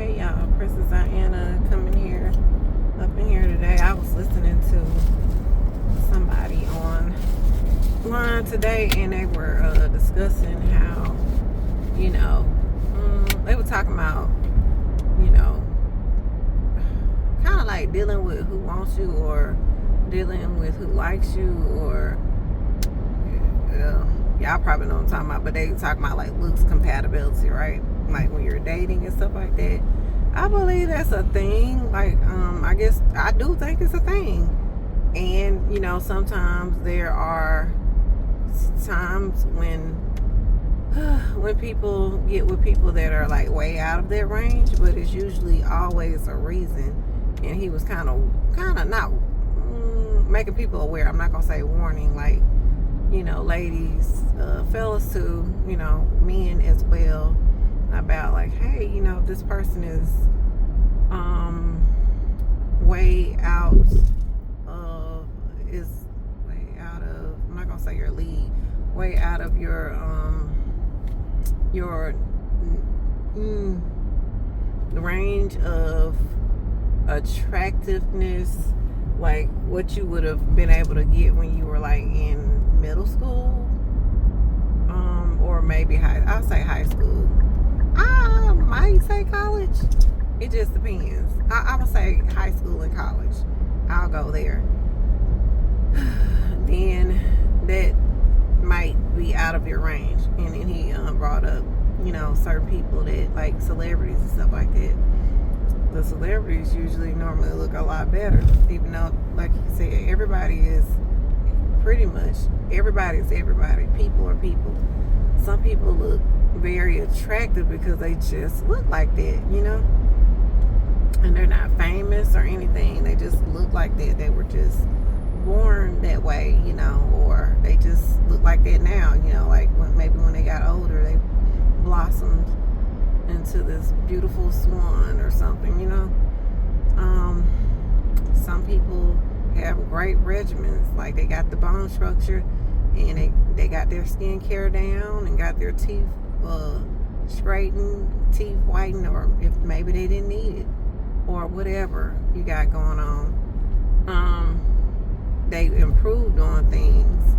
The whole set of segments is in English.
Hey y'all, Princess Diana coming here, up in here today. I was listening to somebody online today, and they were discussing how, they were talking about, you know, kind of like dealing with who wants you or dealing with who likes you, or y'all probably know what I'm talking about, but they talking about like looks compatibility, right? Like when you're dating and stuff like that. I believe that's a thing. Like, I guess I do think it's a thing. And, sometimes there are times when people get with people that are like way out of their range, but it's usually always a reason. And he was kind of not making people aware. I'm not gonna say warning, like, ladies, fellas too, men as well, about like, hey, this person is way out I'm not gonna say your league, way out of your range of attractiveness, like what you would have been able to get when you were like in middle school, or maybe I'll say high school. I might say college. It just depends. I would say high school and college. I'll go there. Then that might be out of your range. And then he brought up, certain people that like celebrities and stuff like that. The celebrities usually normally look a lot better, even though, like you said, everybody is everybody. People are people. Some people look very attractive because they just look like that, and they're not famous or anything. They just look like that. They were just born that way, or they just look like that now, like when they got older, they blossomed into this beautiful swan or something, some people have great regimens, like they got the bone structure and they got their skincare down and got their teeth straightened, teeth whitened, or if maybe they didn't need it, or whatever you got going on. They improved on things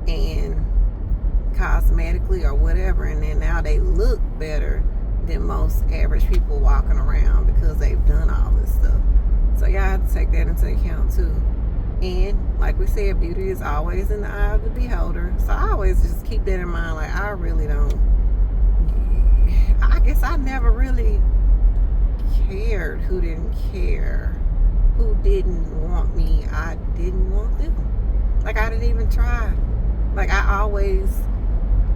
and cosmetically or whatever, and then now they look better than most average people walking around because they've done all this stuff. So y'all have to take that into account too. And like we said, beauty is always in the eye of the beholder. So I always just keep that in mind. Like, I guess I never really cared who didn't care. Who didn't want me, I didn't want them. Like, I didn't even try. Like, I always,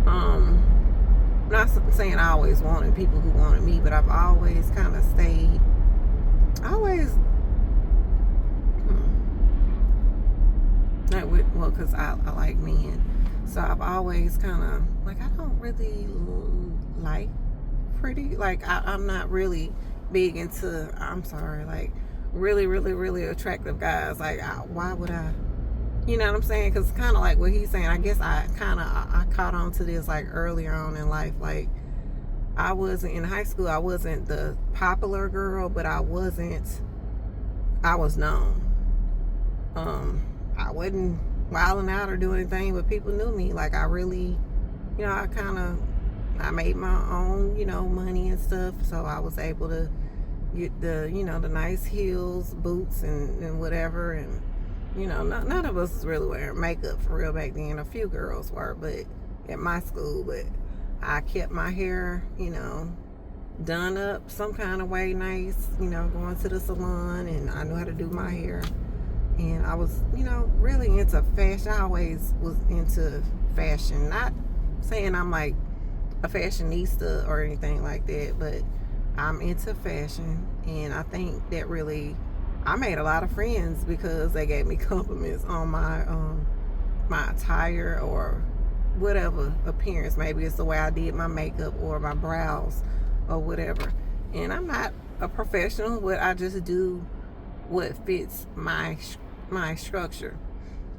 not saying I always wanted people who wanted me, but I've always kind of stayed, because I like men. So I've always kind of, like, I don't really like pretty, like, I'm not really big into, like, really, really, really attractive guys. Like, why would I, you know what I'm saying? Because kind of like what he's saying, I guess I caught on to this like earlier on in life. Like, I wasn't in high school, I wasn't the popular girl, but I was known. I wasn't wilding out or doing anything, but people knew me. Like, I really, I made my own, money and stuff, so I was able to get the, the nice heels, boots, and whatever. And, none of us was really wearing makeup for real back then. A few girls were, but at my school. But I kept my hair, done up some kind of way, nice, going to the salon, and I knew how to do my hair. And I was, really into fashion. I always was into fashion. Not saying I'm like a fashionista or anything like that, but I'm into fashion. And I think that really, I made a lot of friends because they gave me compliments on my attire or whatever appearance. Maybe it's the way I did my makeup or my brows or whatever. And I'm not a professional, but I just do what fits my structure.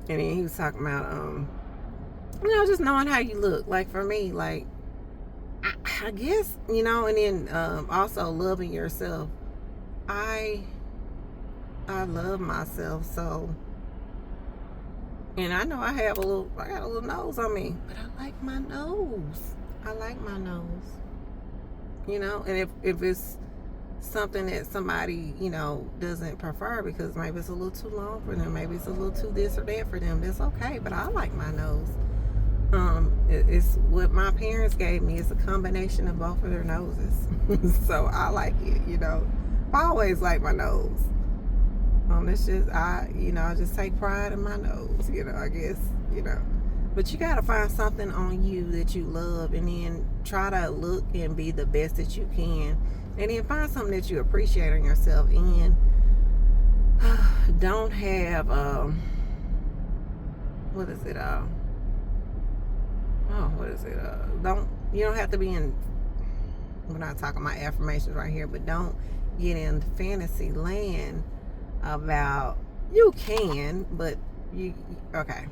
And then he was talking about just knowing how you look. Like, for me, like, I guess, you know, and then also loving yourself. I I love myself, so, and I know I got a little nose on me, but I like my nose. I like my nose. You know, and if it's something that somebody, you know, doesn't prefer because maybe it's a little too long for them, maybe it's a little too this or that for them, that's okay. But I like my nose. It's what my parents gave me. It's a combination of both of their noses. So I like it, you know. I always like my nose. It's just, I just take pride in my nose, you know, I guess, you know. But you got to find something on you that you love and then try to look and be the best that you can. And then find something that you appreciate on yourself. And don't have, what is it? You don't have to be in, we're not talking about affirmations right here, but don't get in fantasy land about, you can, but okay.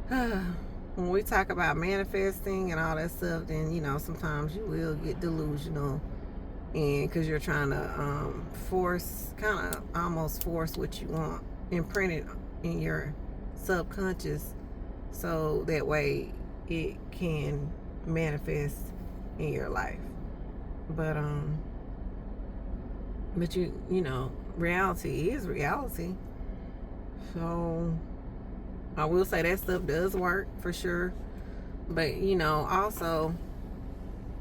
When we talk about manifesting and all that stuff, then, you know, sometimes you will get delusional, and because you're trying to almost force what you want, imprint it in your subconscious, so that way it can manifest in your life. But you know, reality is reality. So I will say that stuff does work for sure. But, you know, also,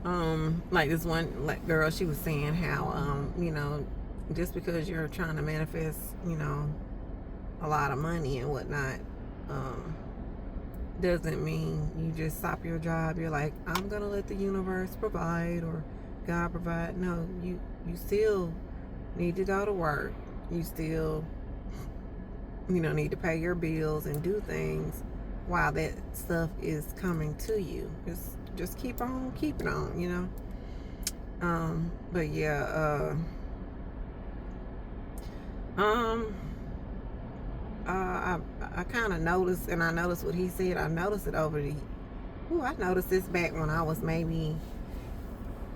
like this one girl, she was saying how, you know, just because you're trying to manifest, you know, a lot of money and whatnot, doesn't mean you just stop your job. You're like, I'm gonna let the universe provide or God provide. No, you still need to go to work. You still, you know, need to pay your bills and do things while that stuff is coming to you. Just keep on keeping on, you know. But yeah, I kind of noticed, and I noticed what he said. I noticed it I noticed this back when I was maybe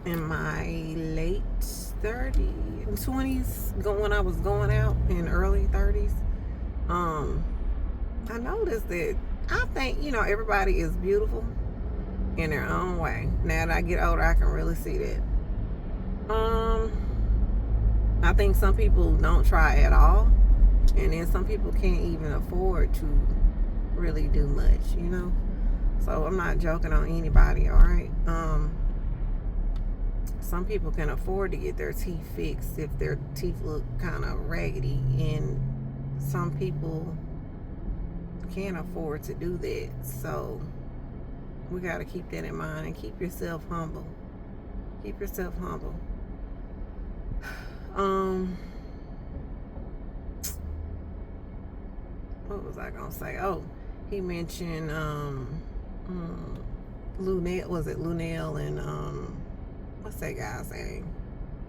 in my late 30s, 20s, when I was going out in early 30s. I noticed that I think, you know, everybody is beautiful in their own way. Now that I get older, I can really see that. I think some people don't try at all, and then some people can't even afford to really do much, you know. So I'm not joking on anybody, all right. Some people can afford to get their teeth fixed if their teeth look kind of raggedy, and some people can't afford to do that. So we got to keep that in mind and keep yourself humble. Keep yourself humble. What was I gonna say? Oh, he mentioned Lunel. Was it Lunel and what's that guy's name?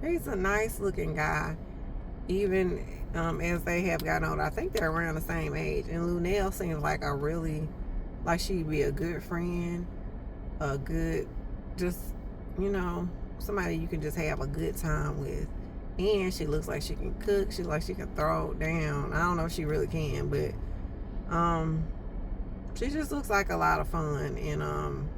He's a nice looking guy. Even as they have gotten older, I think they're around the same age. And Lunel seems like she'd be a good friend, a good, just, you know, somebody you can just have a good time with. And she looks like she can cook. She looks like she can throw it down. I don't know if she really can, but she just looks like a lot of fun. And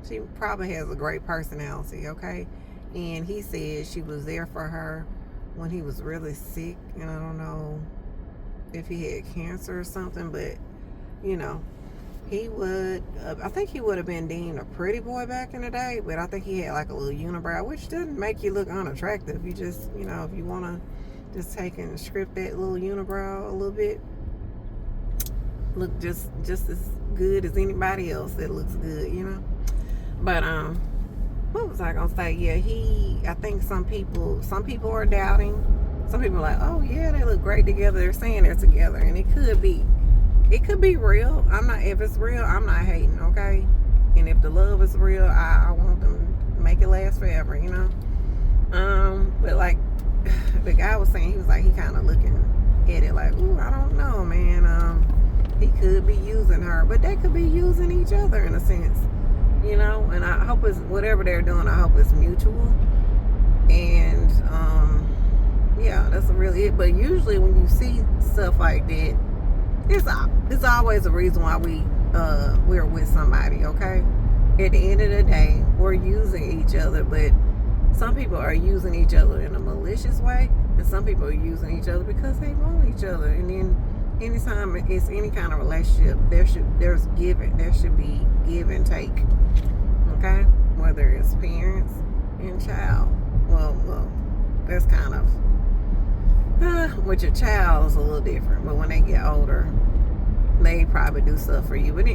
she probably has a great personality, okay? And he said she was there for her when he was really sick. And I don't know if he had cancer or something, but, you know, I think he would have been deemed a pretty boy back in the day, but I think he had like a little unibrow, which doesn't make you look unattractive. You just, you know, if you want to just take and script that little unibrow a little bit, look just as good as anybody else that looks good, you know. But what was I gonna say? Yeah, I think some people are doubting. Some people are like, oh yeah, they look great together. They're saying they're together, and it could be real. If it's real, I'm not hating, okay? And if the love is real, I want them to make it last forever, you know? But like the guy was saying, he was like, he kind of looking at it like, ooh, I don't know, man. He could be using her, but they could be using each other in a sense. you know, and I hope it's whatever they're doing, I hope it's mutual. And yeah, that's really it. But usually when you see stuff like that, it's always a reason why we're with somebody, okay? At the end of the day, we're using each other, but some people are using each other in a malicious way, and some people are using each other because they want each other. And then anytime it's any kind of relationship, there should be give and take, okay? Whether it's parents and child. Well, that's kind of with your child is a little different, but when they get older, they probably do stuff for you. But we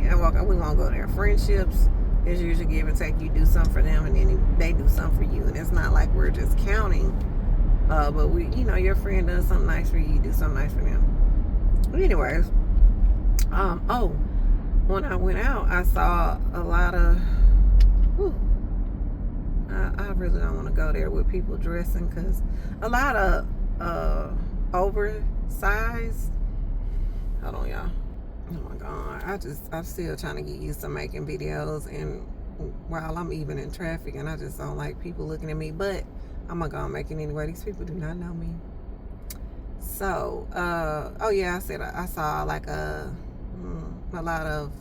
won't go there. Friendships is usually give and take. You do something for them, and then they do something for you. And it's not like we're just counting. But your friend does something nice for you, you do something nice for them. But anyways, when I went out, I saw a lot of. I really don't want to go there with people dressing, because a lot of oversized. Hold on, y'all. Oh my God, I'm still trying to get used to making videos, and while I'm even in traffic, and I just don't like people looking at me, but I'm gonna go and make it anyway. These people do not know me. So, I said I saw like a lot of,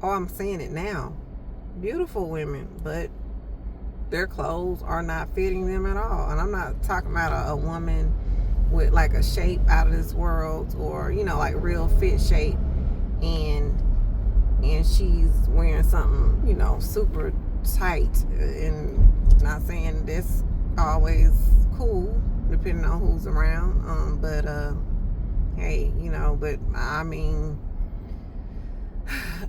I'm seeing it now, beautiful women, but their clothes are not fitting them at all. And I'm not talking about a woman with like a shape out of this world, or like real fit shape, and she's wearing something super tight. And not saying that's always cool depending on who's around, but hey, but I mean,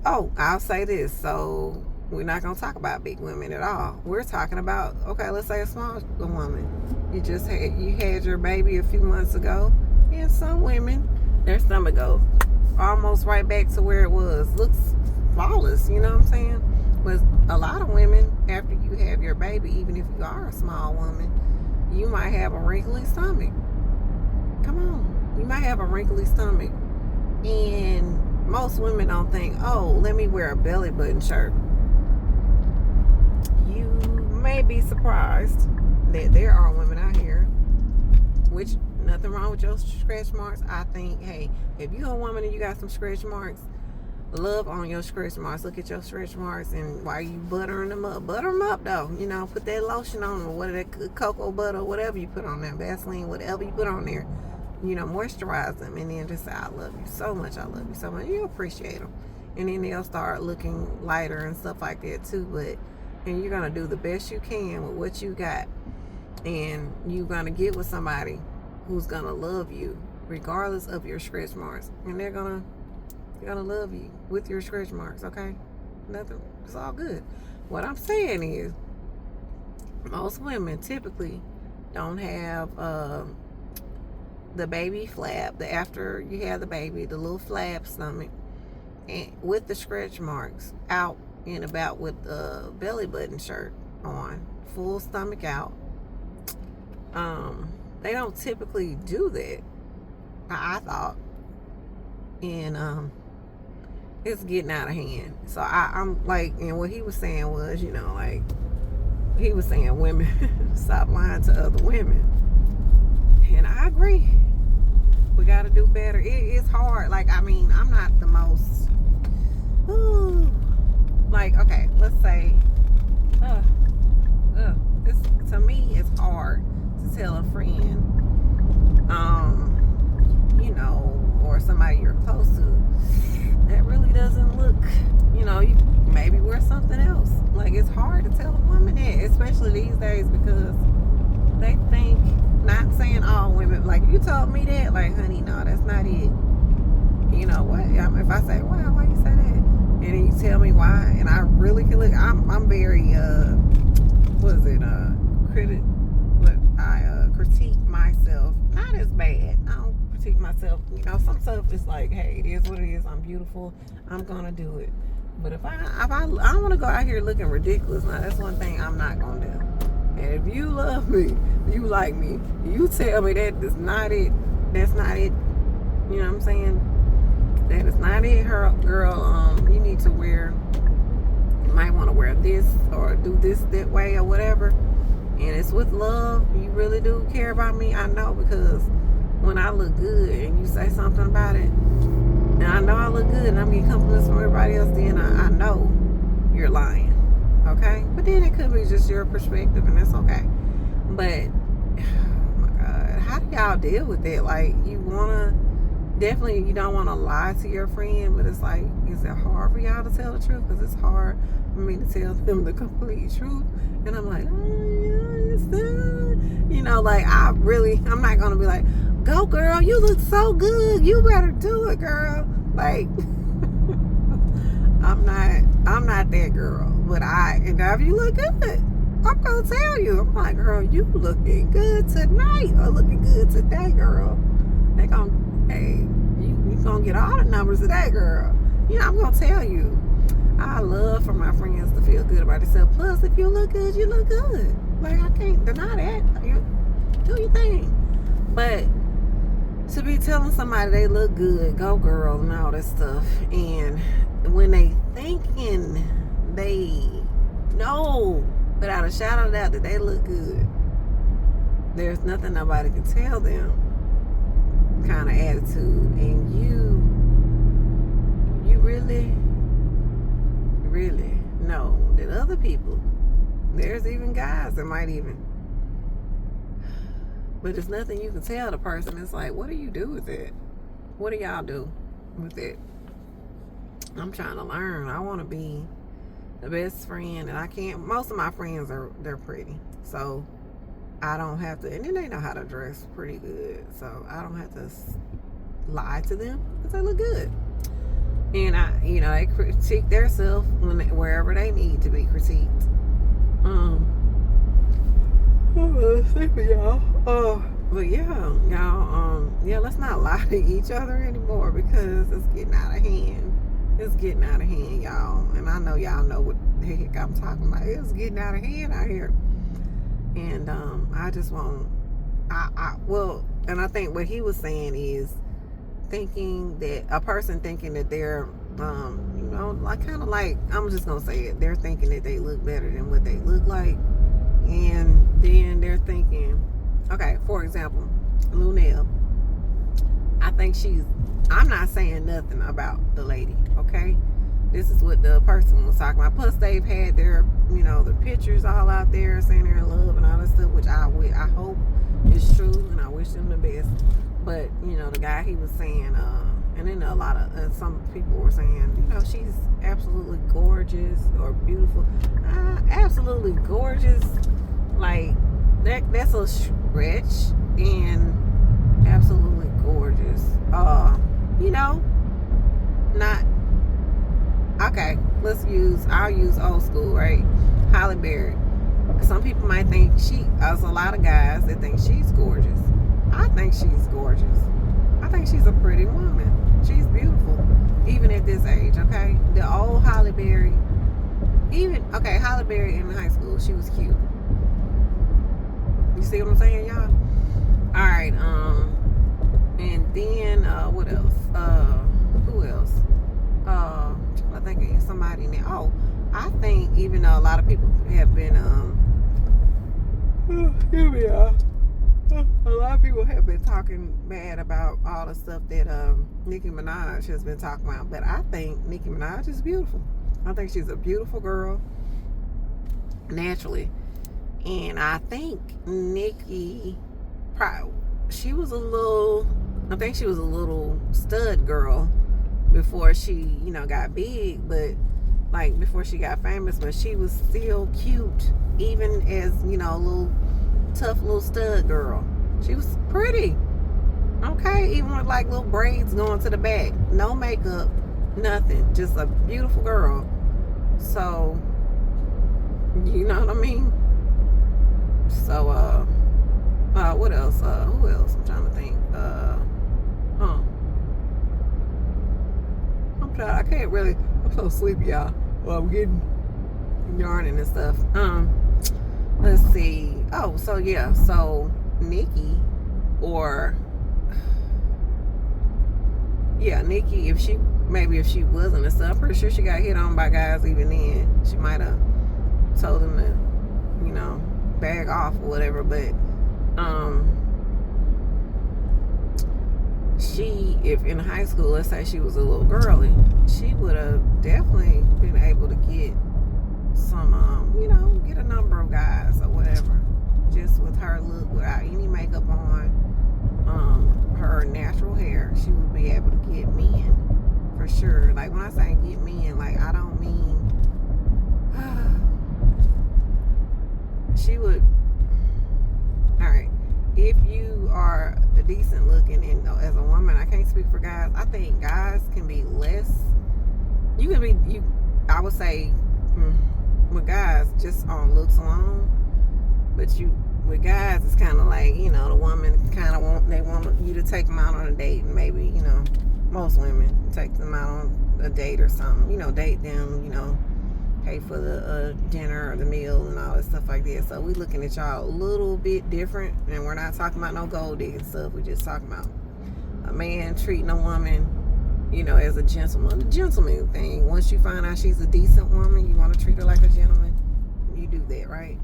I'll say this. So we're not going to talk about big women at all. We're talking about, okay, let's say a small woman. You had your baby a few months ago, and some women, their stomach goes almost right back to where it was. Looks flawless, you know what I'm saying? But a lot of women, after you have your baby, even if you are a small woman, you might have a wrinkly stomach. Come on. You might have a wrinkly stomach. And most women don't think, let me wear a belly button shirt. You may be surprised that there are women out here, which nothing wrong with your stretch marks. I think, hey, if you're a woman and you got some stretch marks, love on your stretch marks. Look at your stretch marks, and while you butter them up though. Put that lotion on them, whatever, that cocoa butter, whatever you put on there, Vaseline, whatever you put on there. Moisturize them, and then just say, I love you so much. I love you so much. You appreciate them, and then they'll start looking lighter and stuff like that too. And you're gonna do the best you can with what you got, and you're gonna get with somebody who's gonna love you regardless of your stretch marks, and they're gonna love you with your stretch marks. Okay, nothing. It's all good. What I'm saying is, most women typically don't have the baby flap, after you have the baby, the little flap stomach, and with the stretch marks out and about with the belly button shirt on, full stomach out. They don't typically do that, I thought. And it's getting out of hand. So I'm like, and what he was saying was, he was saying women stop lying to other women. And I agree. We got to do better. It's hard. I'm not the most, okay, let's say, to me, it's hard to tell a friend, or somebody you're close to, that really doesn't look, you maybe wear something else. It's hard to tell a woman that, especially these days, because they think, not saying all women, if you told me that, honey, no, that's not it. You know what? If I say, wow, why you say that? And then you tell me why, and I really can look, I'm very, critique myself. Not as bad. I don't critique myself. Some stuff is hey, it is what it is. I'm beautiful. I'm gonna do it. But if I don't want to go out here looking ridiculous, now that's one thing I'm not gonna do. And if you love me, you like me, you tell me that is not it. That's not it. You know what I'm saying? That is not it, girl. You need to wear might want to wear this or do this that way or whatever, and it's with love, you really do care about me, I know, because when I look good and you say something about it, and I know I look good and I'm getting compliments from everybody else, then I know you're lying. Okay? But then it could be just your perspective, and it's okay. But oh my God, how do y'all deal with it? Like, you don't want to lie to your friend, but it's like, is it hard for y'all to tell the truth? Because it's hard for me to tell them the complete truth, and I'm like, oh yeah, it's good. You know, like, I'm not gonna be like, go girl, you look so good, you better do it, girl. Like, I'm not that girl. But and if you look good, I'm gonna tell you. I'm like, girl, you looking good tonight or looking good today, girl. They gonna, hey, you gonna get all the numbers today, girl. You know, I'm gonna tell you. I love for my friends to feel good about themselves. Plus, if you look good, you look good. Like, I can't deny that. You do your thing. But to be telling somebody they look good, go girl, and all that stuff, and when they thinking they know without a shadow of a doubt that they look good, there's nothing nobody can tell them kind of attitude, and you really know that other people, there's even guys that might even, but there's nothing you can tell the person. It's like, what do you do with it? What do y'all do with it? I'm trying to learn. I want to be the best friend, and I can't. Most of my friends they're pretty, so I don't have to. And then they know how to dress pretty good, so I don't have to lie to them because they look good. And they critique themselves wherever they need to be critiqued. But yeah, let's not lie to each other anymore, because it's getting out of hand. It's getting out of hand, y'all. And I know y'all know what the heck I'm talking about. It's getting out of hand out here. And I just want, and I think what he was saying is thinking that a person thinking that they're, like, kind of like, I'm just gonna say it, they're thinking that they look better than what they look like. And then they're thinking, okay, for example, Lunel, I think I'm not saying nothing about the lady, okay? This is what the person was talking about. Plus, they've had their, the pictures all out there saying they're in love and all that stuff, which I hope is true, and I wish them the best. But, the guy, he was saying, and then a lot of, some people were saying, she's absolutely gorgeous or beautiful. Absolutely gorgeous. Like, that's a stretch, and absolutely gorgeous. Not, okay, I'll use old school, right? Halle Berry. Some people might think there's a lot of guys that think she's gorgeous. I think she's gorgeous. I think she's a pretty woman. She's beautiful, even at this age, okay? The old Halle Berry, Halle Berry in high school, she was cute. You see what I'm saying, y'all? All right, and then, what else? Who else? I think somebody now. Oh, I think even though a lot of people have been, here we are. A lot of people have been talking bad about all the stuff that Nicki Minaj has been talking about, but I think Nicki Minaj is beautiful. I think she's a beautiful girl, naturally, and I think Nicki, she was a little stud girl before she, got big, but like before she got famous, but she was still cute, even as, a little tough little stud girl. She was pretty, okay, even with like little braids going to the back, no makeup, nothing, just a beautiful girl. So, you know what I mean? So, what else? Who else? I'm trying to think. I can't really. I'm so sleepy, y'all. Well, I'm getting yarning and stuff. Let's see. Oh, so yeah. So Nicki, if she maybe if she wasn't and stuff, I'm pretty sure she got hit on by guys even then. She might have told them to, bag off or whatever. But she, if in high school, let's say she was a little girly, she would have definitely been able to get some, get a number of guys or whatever, just with her look, without any makeup on, her natural hair. She would be able to get men for sure. Like when I say get men, like I don't mean she would. All right, if you are decent looking, and as a woman, I can't speak for guys. I think guys can be less. You can be I would say with guys just on looks alone, but with guys it's kind of like the woman kind of want you to take them out on a date, and maybe most women take them out on a date or something, date them, pay for the dinner or the meal and all that stuff like that. So we looking at y'all a little bit different, and we're not talking about no gold digging stuff. We're just talking about a man treating a woman, as a gentleman. The gentleman thing. Once you find out she's a decent woman, you want to treat her like a gentleman. You do that, right?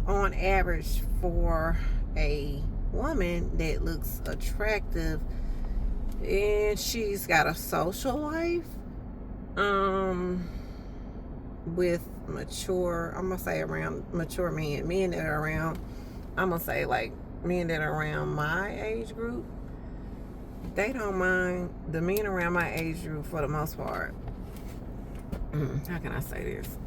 On average, for a woman that looks attractive and she's got a social life, with mature, I'm gonna say around mature men that are around, I'm gonna say like men that are around my age group, they don't mind. The men around my age group, for the most part, how can I say this?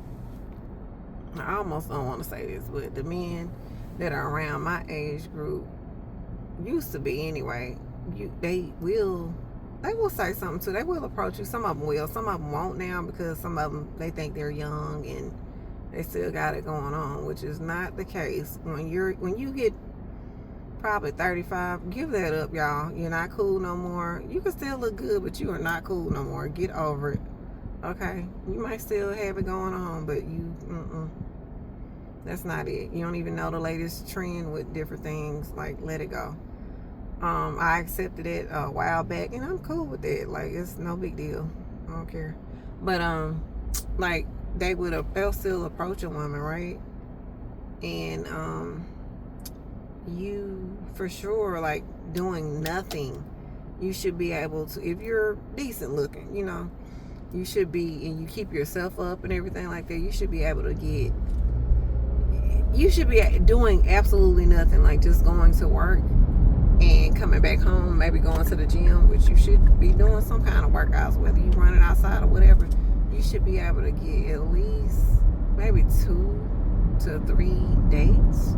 I almost don't want to say this, but the men that are around my age group, used to be anyway, they will say something too. They will approach you. Some of them will. Some of them won't now, because some of them, they think they're young and they still got it going on, which is not the case. When you hit probably 35, give that up, y'all. You're not cool no more. You can still look good, but you are not cool no more. Get over it. Okay? You might still have it going on, but that's not it. You don't even know the latest trend with different things. Like, let it go. I accepted it a while back, and I'm cool with it. Like, it's no big deal. I don't care. But like they'll still approach a woman, right? And you for sure, like, doing nothing, you should be able to, if you're decent looking, you should be, and you keep yourself up and everything like that, you should be able to you should be doing absolutely nothing, like just going to work and coming back home, maybe going to the gym, which you should be doing some kind of workouts, whether you running outside or whatever. You should be able to get at least maybe 2 to 3 dates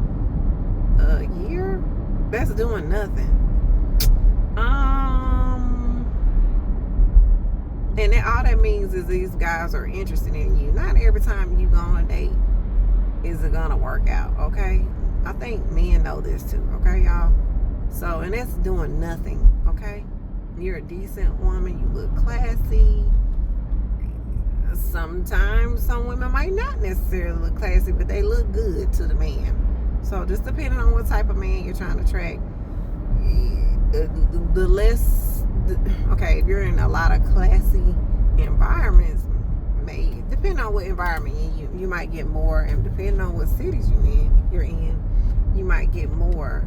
a year. That's doing nothing. And then all that means is these guys are interested in you. Not every time you go on a date is it gonna work out, okay? I think men know this too, okay, y'all? So, and that's doing nothing, okay? You're a decent woman, you look classy. Sometimes some women might not necessarily look classy, but they look good to the man. So just depending on what type of man you're trying to attract, the less, okay, if you're in a lot of classy environments, depending on what environment you might get more, and depending on what cities you're in, you might get more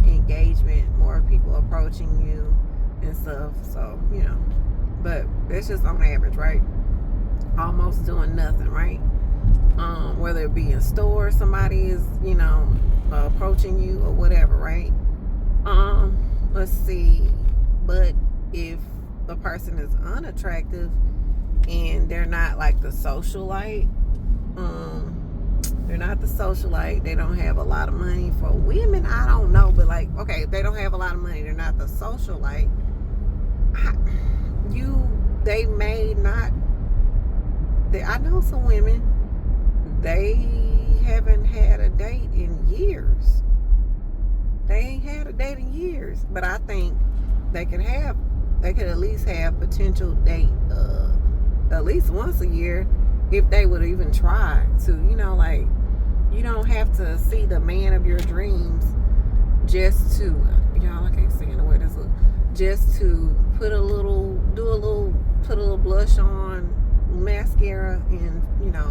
engagement, more people approaching you and stuff. So, but that's just on average, right? Almost doing nothing, right? Whether it be in stores, somebody is, approaching you or whatever, right? Let's see. But if the person is unattractive and they're not like the socialite, they're not the socialite, they don't have a lot of money. For women, I don't know, but like, okay, if they don't have a lot of money, they're not the socialite, they may not, I know some women, they haven't had a date in years. They ain't had a date in years, but I think they could at least have potential date at least once a year, if they would even try to, like, you don't have to see the man of your dreams just to, y'all, I can't stand the way this looks, just to put a little blush on, mascara, and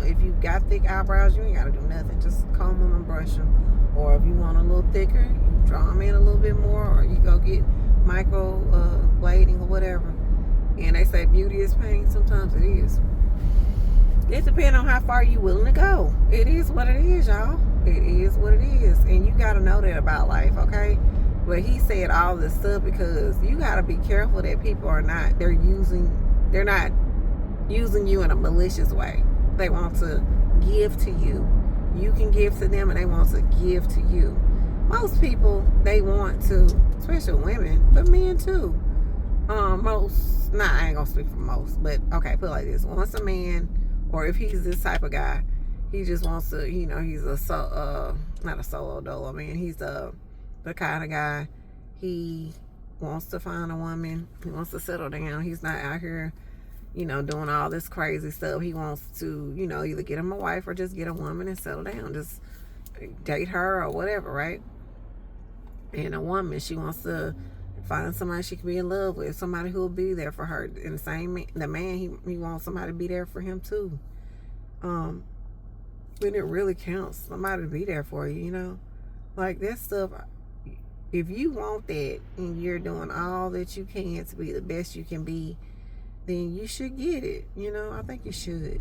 if you got thick eyebrows, you ain't gotta do nothing. Just comb them and brush them. Or if you want a little thicker, you draw them in a little bit more, or you go get micro blading or whatever. And they say beauty is pain. Sometimes it is. It depends on how far you willing to go. It is what it is, y'all. It is what it is. And you got to know that about life, okay? But he said all this stuff because you got to be careful that people are not, they're not using you in a malicious way. They want to give to you. You can give to them, and they want to give to you. Most people, they want to, especially women, but men too. I ain't gonna speak for most, but okay, put it like this. Once a man, or if he's this type of guy, he just wants to, he's not a solo dolo man. He's the kind of guy, he wants to find a woman. He wants to settle down. He's not out here, doing all this crazy stuff. He wants to, either get him a wife or just get a woman and settle down. Just date her or whatever, right? And a woman, she wants to find somebody she can be in love with, somebody who will be there for her. And the man, he wants somebody to be there for him too. When it really counts, somebody to be there for you, like that stuff. If you want that and you're doing all that you can to be the best you can be, then you should get it. I think you should.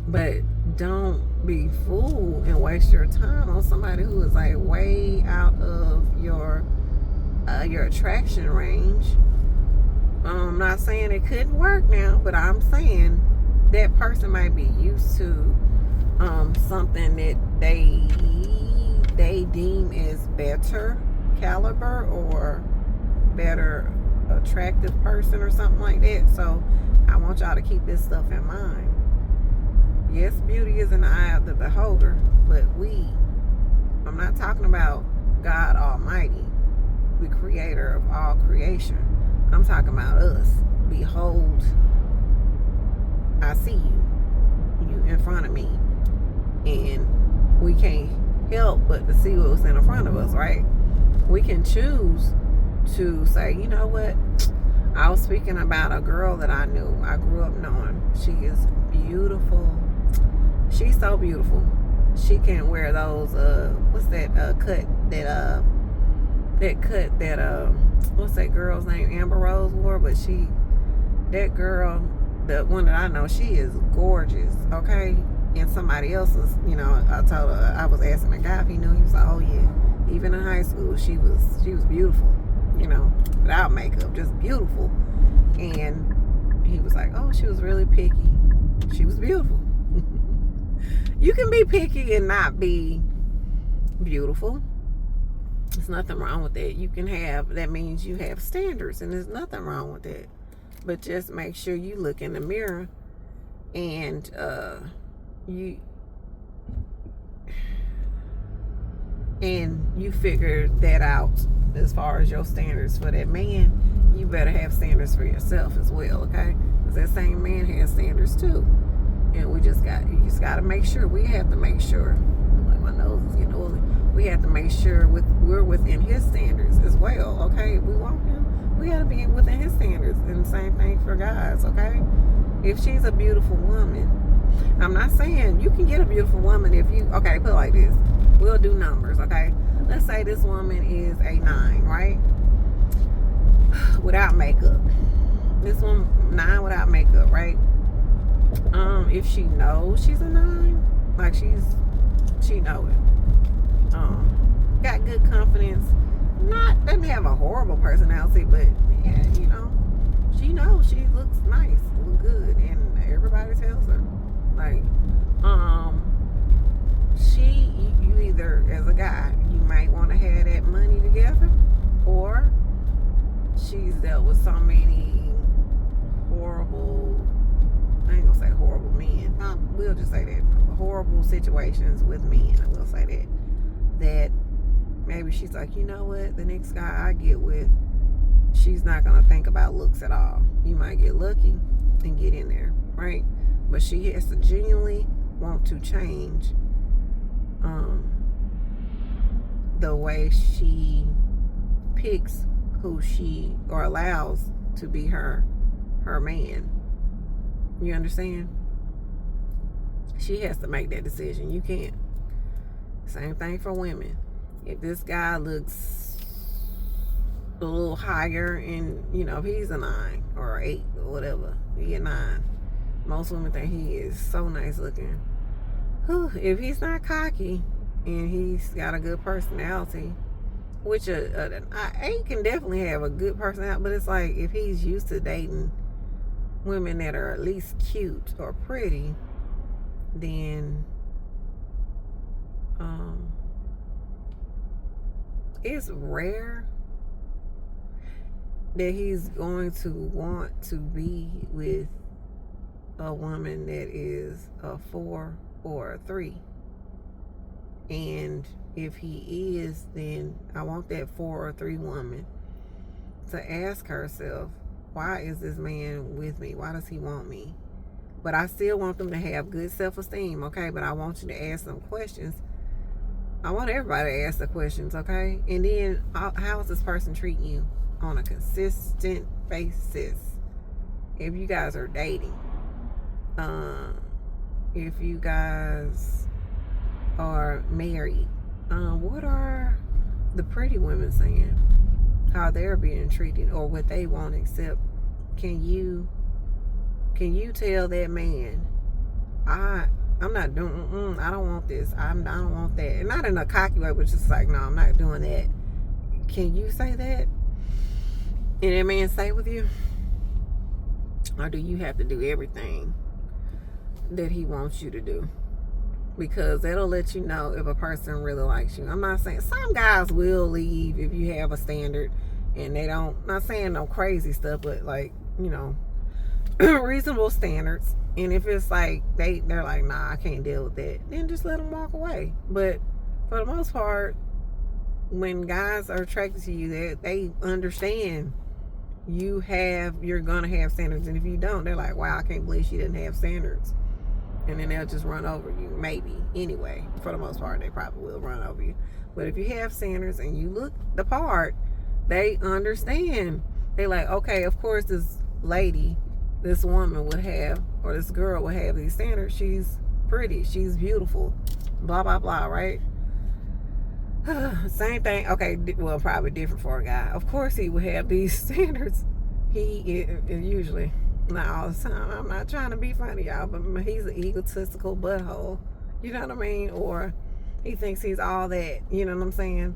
But don't be fooled and waste your time on somebody who is like way out of your attraction range. I'm not saying it couldn't work now, but I'm saying that person might be used to something that they deem as better caliber or better attractive person or something like that. So I want y'all to keep this stuff in mind. Yes, beauty is in the eye of the beholder, but I'm not talking about God Almighty, the creator of all creation. I'm talking about us. Behold, I see you in front of me. And we can't help but to see what's in front of us, right? We can choose to say, you know what? I was speaking about a girl that I knew. I grew up knowing. She is beautiful. She's so beautiful. She can wear those, what's that cut that what's that girl's name? Amber Rose wore, but that girl, the one that I know, she is gorgeous, okay? And somebody else's, I told her, I was asking a guy if he knew. He was like, oh yeah. Even in high school, she was beautiful, without makeup, just beautiful. And he was like, oh, she was really picky. She was beautiful. You can be picky and not be beautiful. There's nothing wrong with that. That means you have standards, and there's nothing wrong with that. But just make sure you look in the mirror and you figure that out as far as your standards for that man. You better have standards for yourself as well, okay? Because that same man has standards too. And you just got to make sure. We have to make sure. Like my nose is getting oily. We have to make sure we're within his standards as well, okay? If we want him, we got to be within his standards. And the same thing for guys, okay? If she's a beautiful woman, I'm not saying you can get a beautiful woman if you, okay, put it like this. We'll do numbers, okay? Let's say this woman is a 9, right? Without makeup. This one, 9 without makeup, right? If she knows she's a 9, like she know it. Got good confidence. Doesn't have a horrible personality, but yeah, she knows she looks nice, look good, and everybody tells her. Like, you either, as a guy, you might want to have that money together, or she's dealt with so many horrible, I ain't gonna say horrible men, we'll just say that, horrible situations with men, I will say that maybe she's like, you know what, the next guy I get with, she's not gonna think about looks at all. You might get lucky and get in there, right? But she has to genuinely want to change the way she picks who she or allows to be her man. You understand? She has to make that decision. You can't. Same thing for women. If this guy looks a little higher, and if he's a 9 or 8 or whatever, he a 9. Most women think he is so nice looking. If he's not cocky and he's got a good personality, which an 8 can definitely have a good personality, but it's like if he's used to dating women that are at least cute or pretty, then it's rare that he's going to want to be with a woman that is a 4 or a 3. And if he is, then I want that 4 or 3 woman to ask herself, why is this man with me? Why does he want me? But I still want them to have good self-esteem, okay? But I want you to ask some questions. I want everybody to ask the questions, okay? And then, how is this person treating you on a consistent basis? If you guys are dating, if you guys are married, what are the pretty women saying? How they're being treated, or what they won't accept? Can you tell that man, I'm not doing, I don't want this, I don't want that, and not in a cocky way, but just like, no, I'm not doing that. Can you say that, and that man stay with you? Or do you have to do everything that he wants you to do? Because that'll let you know if a person really likes you. I'm not saying, some guys will leave if you have a standard and they don't, not saying no crazy stuff, but like, reasonable standards. And if it's like they're like, nah, I can't deal with that, then just let them walk away. But for the most part, when guys are attracted to you, they understand you're gonna have standards, and if you don't, they're like, wow, I can't believe she didn't have standards. And then they'll just run over you, maybe. Anyway, for the most part, they probably will run over you. But if you have standards and you look the part, they understand. They like, okay, of course this lady, this woman would have, or this girl would have these standards. She's pretty, she's beautiful, blah, blah, blah, right? Same thing. Okay, well, probably different for a guy. Of course he would have these standards. He usually, not all the time. I'm not trying to be funny, y'all, but he's an egotistical butthole. You know what I mean? Or he thinks he's all that. You know what I'm saying?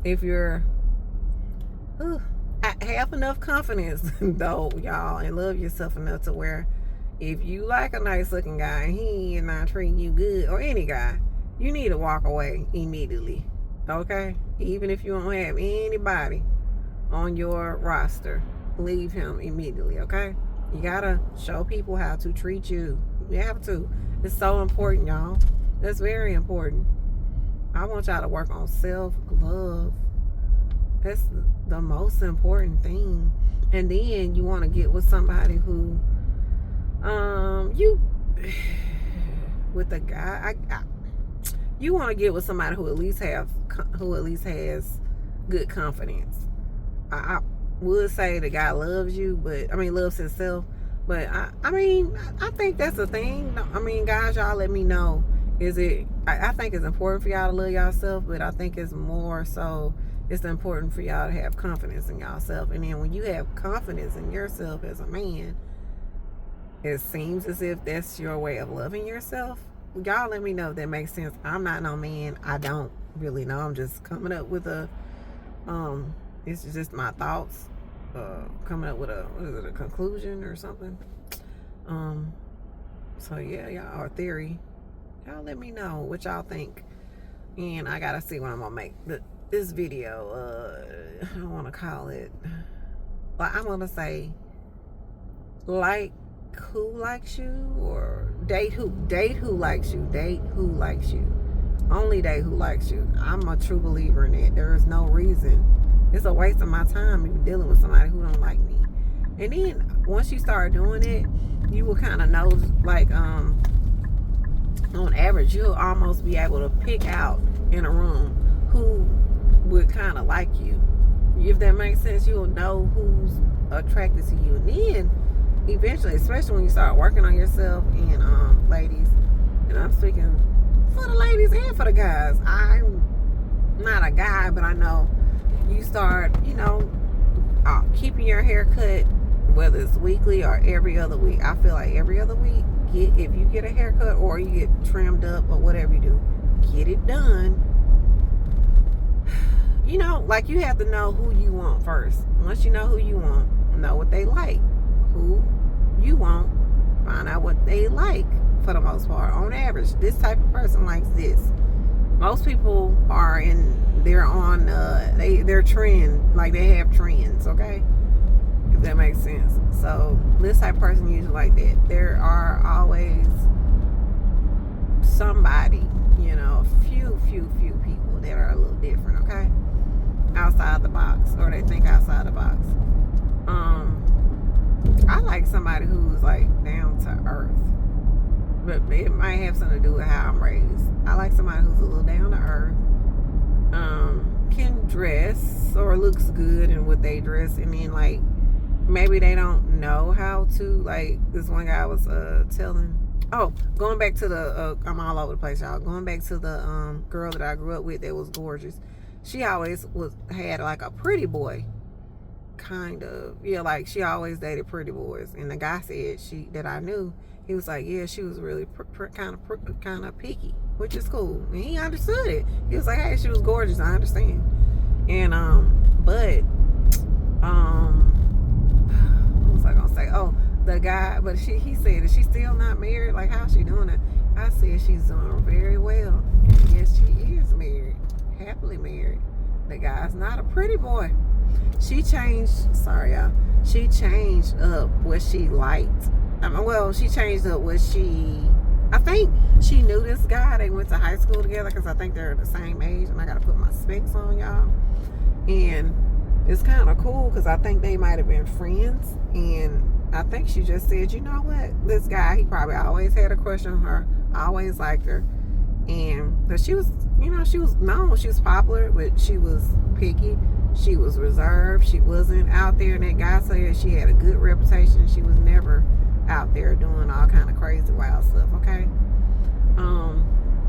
If you're have enough confidence, though, y'all, and love yourself enough to where if you like a nice looking guy and he is not treating you good, or any guy, you need to walk away immediately. Okay? Even if you don't have anybody on your roster, leave him immediately. Okay? You gotta show people how to treat you. You have to. It's so important, y'all. It's very important. I want y'all to work on self-love. That's the most important thing. And then you want to get with somebody who with a guy, you want to get with somebody who at least has good confidence. I would say the guy loves you, but loves himself. But I think that's the thing. Guys, y'all let me know. I think it's important for y'all to love yourself, but I think it's more so it's important for y'all to have confidence in yourself. And then when you have confidence in yourself as a man, it seems as if that's your way of loving yourself. Y'all let me know if that makes sense. I'm not no man. I don't really know. I'm just coming up with it's just my thoughts, coming up with a conclusion or something. So yeah, y'all, or theory. Y'all let me know what y'all think. And I gotta see what I'm gonna make this video. I don't want to call it, like, I'm gonna say, like who likes you, or date who likes you. Date who likes you. Only date who likes you. I'm a true believer in that. There is no reason. It's a waste of my time even dealing with somebody who don't like me. And then once you start doing it, you will kind of know, like, on average, you'll almost be able to pick out in a room who would kind of like you. If that makes sense, you'll know who's attracted to you. And then eventually, especially when you start working on yourself, and ladies, and I'm speaking for the ladies and for the guys. I'm not a guy, but I know you start, keeping your hair cut, whether it's weekly or every other week. I feel like every other week, if you get a haircut or you get trimmed up or whatever you do, get it done. Like you have to know who you want first. Once you know who you want, know what they like, who you want, find out what they like for the most part. On average, this type of person likes this. Most people they're on their trend, like they have trends, okay? If that makes sense. So this type of person usually like that. There are always somebody, a few people that are a little different, okay? Outside the box, or they think outside the box. I like somebody who's like down to earth, but it might have something to do with how I'm raised. I like somebody who's a little down to earth, can dress or looks good in what they dress, and then like maybe they don't know how to, like this one guy was telling. Oh, going back to the I'm all over the place, y'all. Going back to the girl that I grew up with that was gorgeous. She always had like a pretty boy, kind of. Yeah, like she always dated pretty boys. And the guy said that I knew, he was like, yeah, she was really kind of picky, which is cool. And he understood it. He was like, hey, she was gorgeous. I understand. And but what was I gonna say? Oh, the guy, but he said, is she still not married? Like, how's she doing it? I said she's doing very well. And yes, she is married. Happily married. The guy's not a pretty boy. She changed up what she liked. She changed up what I think she knew this guy. They went to high school together, because I think they're the same age, and I gotta put my specs on, y'all. And it's kind of cool because I think they might have been friends, and I think she just said, you know what, this guy, he probably always had a crush on her, always liked her. And but she was, she was known, she was popular, but she was picky, she was reserved, she wasn't out there. And that guy said she had a good reputation. She was never out there doing all kind of crazy wild stuff, okay?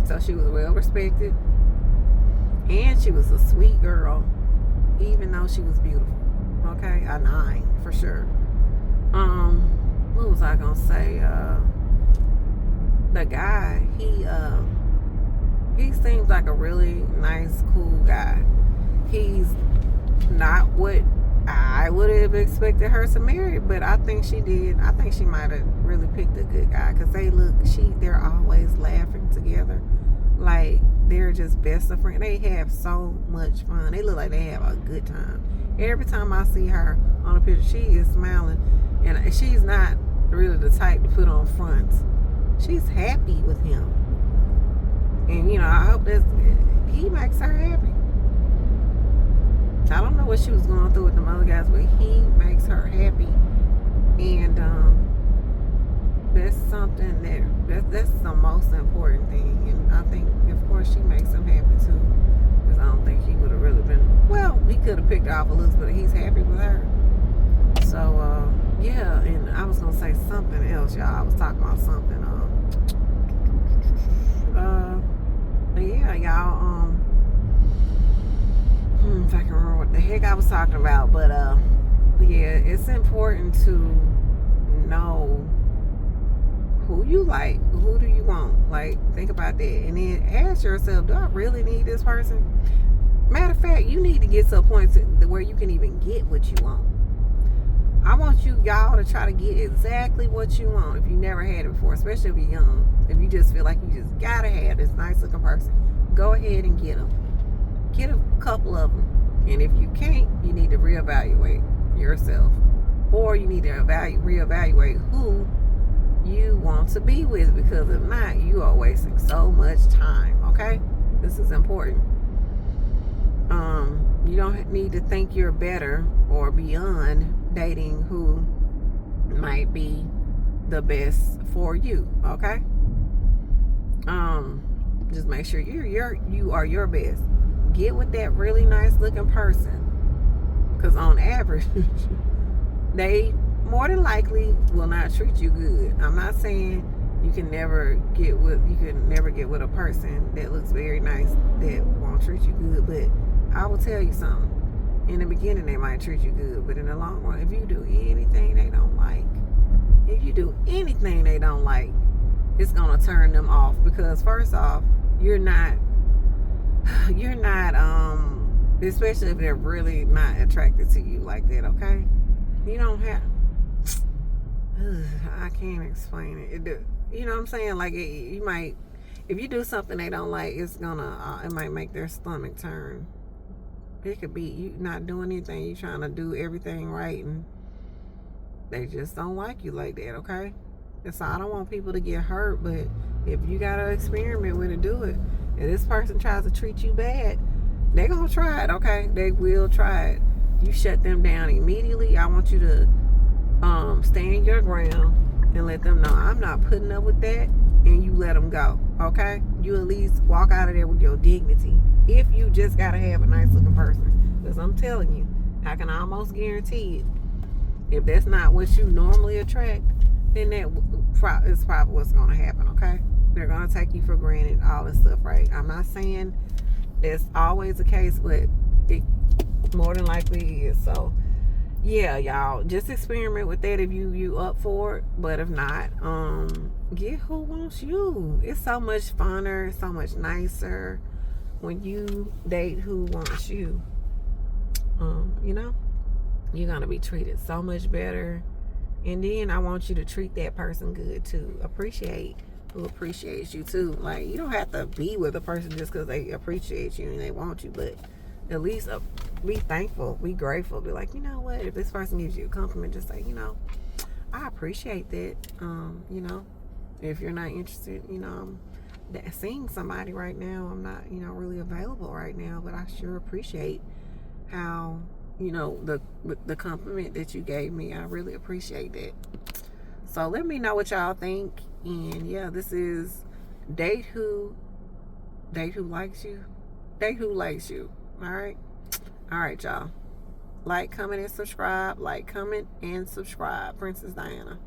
So she was well respected, and she was a sweet girl, even though she was beautiful, okay? A 9 for sure. What was I gonna say? The guy, he seems like a really nice, cool guy. He's not what I would have expected her to marry, but I think she did. I think she might have really picked a good guy, because they're always laughing together. Like, they're just best of friends. They have so much fun. They look like they have a good time. Every time I see her on a picture, she is smiling, and she's not really the type to put on fronts. She's happy with him. And, I hope he makes her happy. I don't know what she was going through with the other guys, but he makes her happy. And that's something that's the most important thing. And I think, of course, she makes him happy too. Because I don't think he would have really been, well, he could have picked her off a looks, but he's happy with her. So, yeah, and I was going to say something else, y'all. I was talking about something. Yeah, y'all, if I can remember what the heck I was talking about, but yeah, it's important to know who you like, who do you want. Like, think about that, and then ask yourself, do I really need this person? Matter of fact, you need to get to a point where you can even get what you want. I want y'all to try to get exactly what you want if you never had it before, especially if you're young. If you just feel like you just gotta have this nice looking person, go ahead and get them. Get a couple of them. And if you can't, you need to reevaluate yourself. Or you need to reevaluate who you want to be with, because if not, you are wasting so much time, okay? This is important. You don't need to think you're better or beyond dating who might be the best for you, okay? Just make sure you are your best. Get with that really nice looking person. Because on average, they more than likely will not treat you good. I'm not saying you can never get with a person that looks very nice that won't treat you good, but I will tell you something. In the beginning, they might treat you good, but in the long run, if you do anything they don't like, it's gonna turn them off. Because first off, you're not, especially if they're really not attracted to you like that. Okay, you don't have. I can't explain it. You know what I'm saying? Like you might, if you do something they don't like, it might make their stomach turn. It could be you not doing anything, you trying to do everything right, and they just don't like you like that. Okay, so I don't want people to get hurt, but if you gotta experiment with it, do it. If this person tries to treat you bad, they're gonna try it. Okay, they will try it. You shut them down immediately. I want you to stand your ground and let them know I'm not putting up with that, and you let them go. Okay, you at least walk out of there with your dignity. If you just gotta have a nice looking person, because I'm telling you, I can almost guarantee it. If that's not what you normally attract, then that is probably what's gonna happen. Okay, they're gonna take you for granted, all this stuff, right? I'm not saying that's always the case, but it more than likely is. So yeah, y'all, just experiment with that if you up for it. But if not, get who wants you. It's so much funner, so much nicer when you date who wants you. You know, you're gonna be treated so much better, and then I want you to treat that person good too. Appreciate who appreciates you too. Like, you don't have to be with a person just because they appreciate you and they want you, but at least be thankful, be grateful, be like, you know what, if this person gives you a compliment, just say, you know, I appreciate that. You know, if you're not interested, you know, I'm seeing somebody right now, I'm not, you know, really available right now, but I sure appreciate how, you know, the compliment that you gave me. I really appreciate that. So let me know what y'all think. And yeah, this is date who likes you. Date who likes you. All right, y'all. Like, comment, and subscribe. Like, comment, and subscribe. Princess Diana.